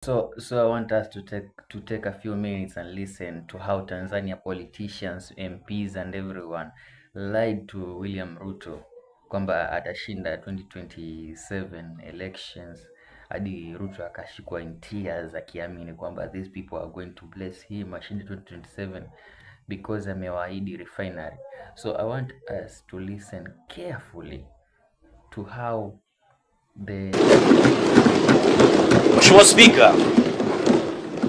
So I want us to take a few minutes and listen to how Tanzania politicians, MPs and everyone lied to William Ruto kwamba atashinda 2027 elections, hadi Ruto akashikwa in tears akiamini kwamba these people are going to bless him ashinde 2027 because amewaahidi refinery. So I want us to listen carefully to how Mheshimiwa Spika,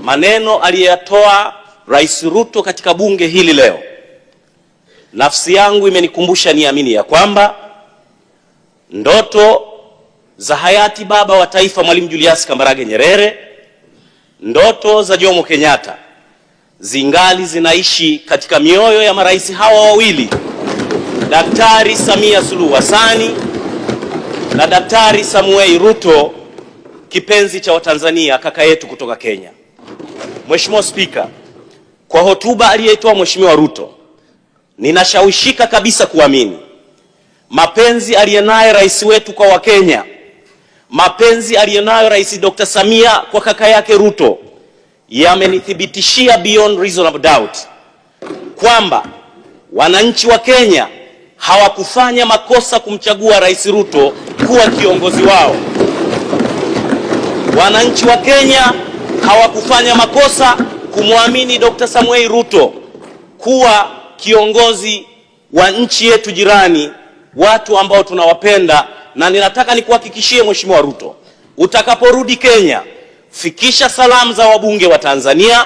maneno aliyatoa Rais Ruto katika bunge hili leo, nafsi yangu imenikumbusha niamini ya kwamba ndoto za hayati baba wa taifa Mwalimu Julius Kambarage Nyerere, ndoto za Jomo Kenyatta zingali zinaishi katika mioyo ya marais hawa wawili, Daktari Samia Suluhu Hassan na Daktari Samuel Ruto, kipenzi cha Watanzania, kaka yetu kutoka Kenya. Mheshimiwa Spika, kwa hotuba aliyoitoa Mheshimiwa Ruto, ninashawishika kabisa kuamini mapenzi aliyonayo rais wetu kwa Wakenya, mapenzi aliyonayo Rais Dr. Samia kwa kaka yake Ruto, yamenithibitishia beyond reasonable doubt kwamba wananchi wa Kenya hawakufanya makosa kumchagua Rais Ruto kuwa kiongozi wao. Wananchi wa Kenya hawakufanya makosa kumwamini Dr. Samuel Ruto kuwa kiongozi wa nchi yetu jirani, watu ambao tunawapenda. Na ninataka nikuhakikishie Mheshimiwa Ruto, utakaporudi Kenya, fikisha salamu za wabunge wa Tanzania,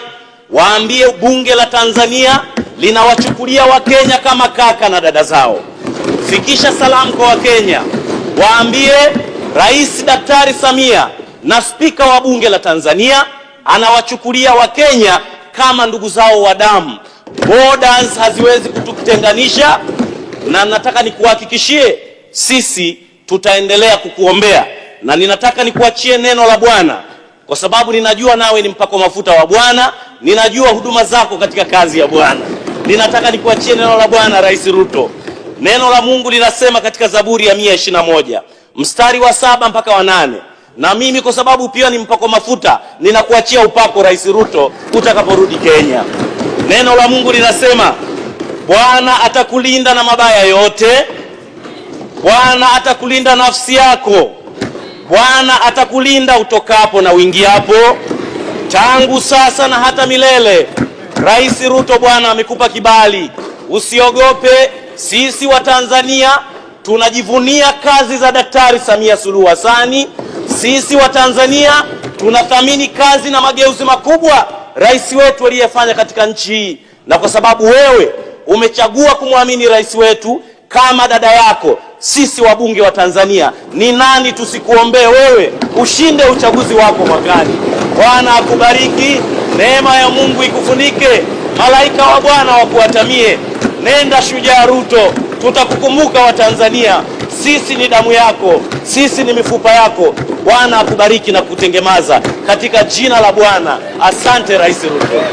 waambie bunge la Tanzania linawachukulia Wakenya kama kaka na dada zao. Fikisha salamu kwa Wakenya, waambie Rais Daktari Samia na spika wa bunge la Tanzania anawachukulia Wakenya kama ndugu zao wa damu. Borders haziwezi kututenganisha, na nataka nikuhakikishie sisi tutaendelea kukuombea, na ninataka nikuachie neno la Bwana kwa sababu ninajua nawe ni mpako mafuta wa Bwana, ninajua huduma zako katika kazi ya Bwana. Ninataka nikuachie neno la Bwana Rais Ruto. Neno la Mungu linasema katika Zaburi ya 121 mstari wa 7 mpaka wa 8. Na mimi kwa sababu pia ni mpako mafuta, ninakuachia upako Rais Ruto utakaporudi Kenya. Neno la Mungu linasema, Bwana atakulinda na mabaya yote, Bwana atakulinda nafsi yako, Bwana atakulinda utokapo na uingiapo, tangu sasa na hata milele. Rais Ruto, Bwana amekupa kibali, usiogope. Sisi wa Tanzania tunajivunia kazi za Daktari Samia Suluhu Hassan. Sisi wa Tanzania tunathamini kazi na mageuzi makubwa rais wetu aliyefanya katika nchi hii, na kwa sababu wewe umechagua kumwamini rais wetu kama dada yako, sisi wabunge wa Tanzania, ni nani tusikuombee wewe ushinde uchaguzi wako mwakani. Bwana akubariki, neema ya Mungu ikufunike, malaika wa Bwana wakuatamie. Nenda shujaa Ruto, tutakukumbuka wa Tanzania. Sisi ni damu yako, sisi ni mifupa yako. Bwana akubariki na kutengemaza katika jina la Bwana. Asante Rais Ruto.